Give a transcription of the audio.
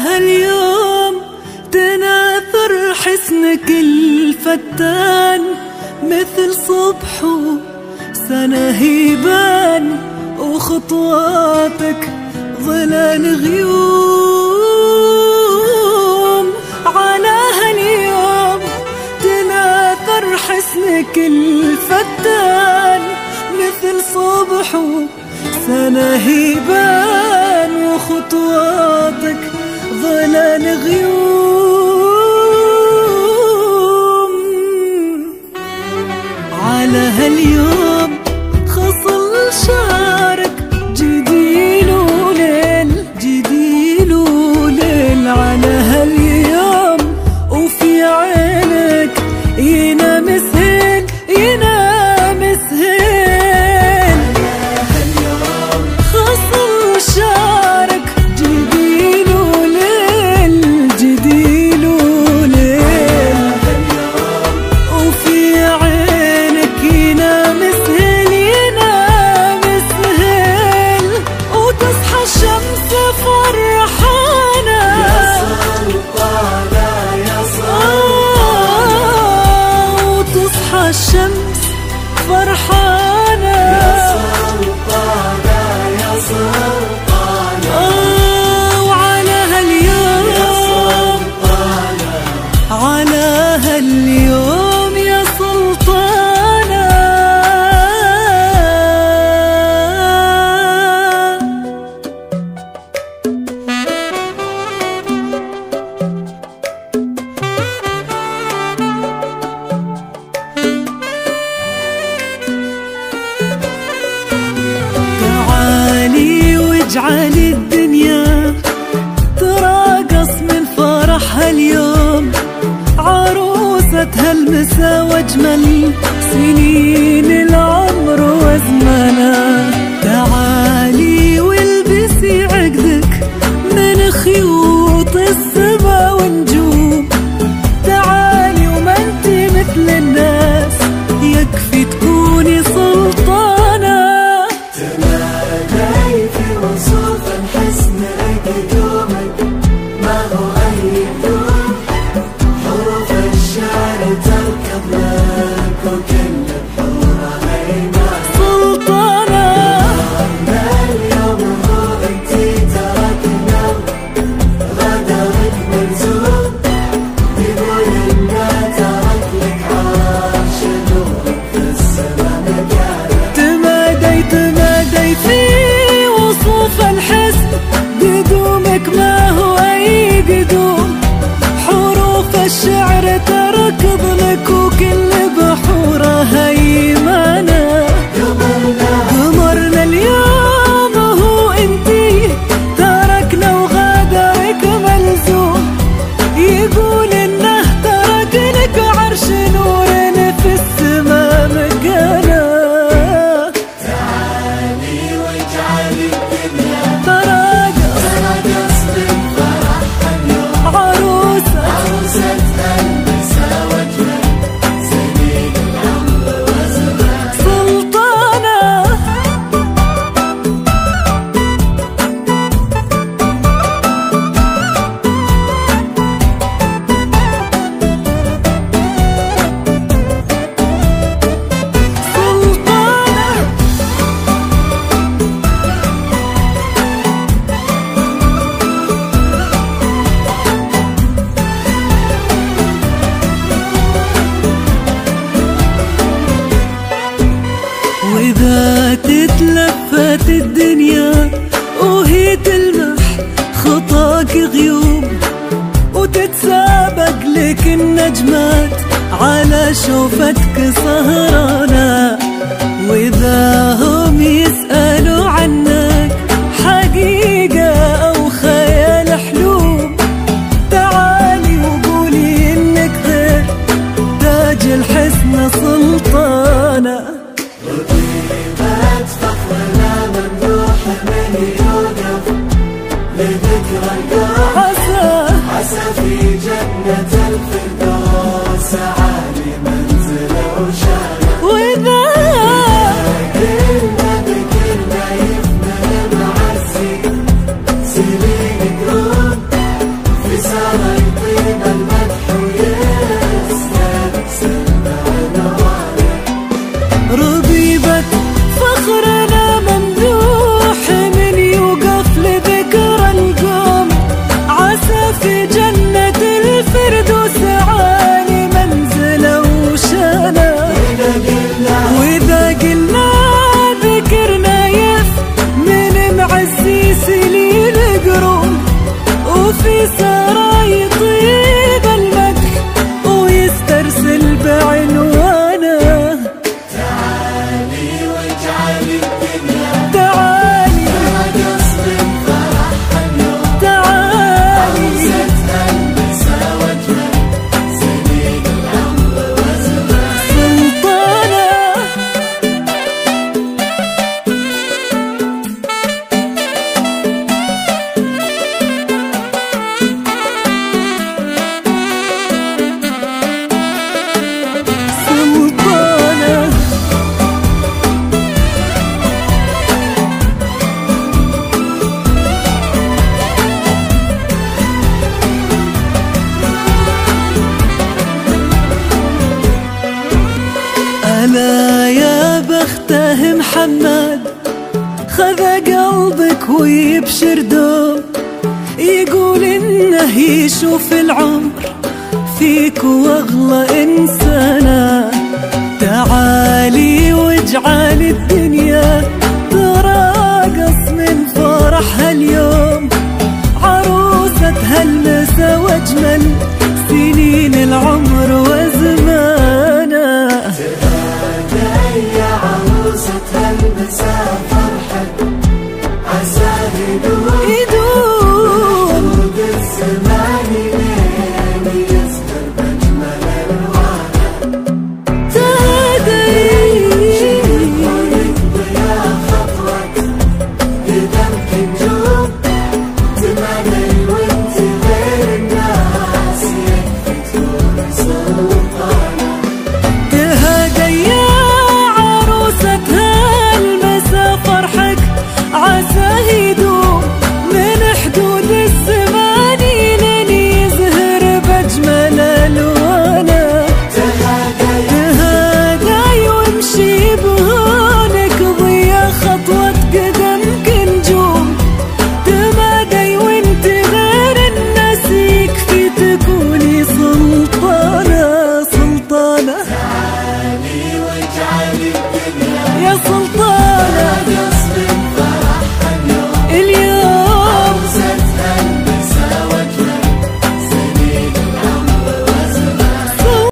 هاليوم تناثر حسنك الفتان، مثل صبح سنة هيبان، وخطواتك ظلال غيوم. على هاليوم تناثر حسنك الفتان، مثل صبح سنة هيبان، وخطواتك ظلال غيوم. على هاليوم خصل شعرك جديل وليل، جديل وليل. على هاليوم وفي عينك ينام سهيل، ينام سهيل. خصل شعرك جديل وليل، جديل وليل. وفي عينك ينام سهيل، ينام سهيل. وتصحى الشمس فرحانة يا سلطانة، يا سلطانة. وتصحى الشمس فرحانة يا سلطانة، يا سلطانة. وعلى هاليوم يا سلطانة، على هاليوم يا سلطانة. تعالي واجعلي الدنيا تراقص من فرح هاليوم، عروسة هالمسا واجمل سنين العمر وازمنا. تعالي والبسي عقدك من خيوط السما ونجوم. تعالي وما انتي مثل الناس، يكفي تكوني سلطانة. تنادي في وصوف الحسن قدومك، ما هو أي دوم. حروف الشعر تركض لك، وكل بحورها هيمان. سلطانة اليوم هو انتي تركنا، غدرك ملزوم. يقول إنه ترك لك عرش نورك في السما مكانه. تمادي في وصوف الحسن قدومك، ما هو أي قدوم. حروف الشعر تركض لك، وكل بحورها هيمنة. قمرنا اليوم هو انتي تركنا، وغادرك ملزوم. يقول انه ترك لك عرش نور في السما مكانه. تعالي واجعلي الدنيا تراقص من فرح اليوم، عروسة عروسة المسا واجمل سنين العمر وزمان. سلطانة. سلطانة وإذا تتلفت الدنيا وهي تلمح خطاك غيوم، وتتسابق لك النجمات على شوفتك سهرانة. وإذا هم يسألوا عنك حقيقة أو خيال حلوم، تعالي وقولي إنك غير تاج الحسن سلطانة. رطيبات فخرنا ممدوح من يوقف لذكرى القرب. عسى في جنة الفردوس عالي منزله وشانه. وإذا له محمد خذ قلبك ويبشر دوم، يقول انه يشوف العمر فيك واغلى انسانه. تعالي واجعل الدنيا تراقص من فرح هاليوم، عروسة هالمسا واجمل سنين العمر وزمانه. تهاني يا عروسة هالمسا فرحك عساه يدوم طول الزمان لين يزهر بأجمل ألوانه. تهاني يا خطوة قدمك نجوم، تمني وانت غير الناس يكفي تكون سلطانة. تهادي يا عروسة هالمسا فرحك عساه يدوم من حدود الزمان لين يزهر بأجمل ألوانه. تهادي وامشي بهونك ضيا خطوة قدمك نجوم، تمادي وانت غير الناس يكفي تكوني سلطانة سلطانة. تعالي واجعلي الدنيا يا سلطانة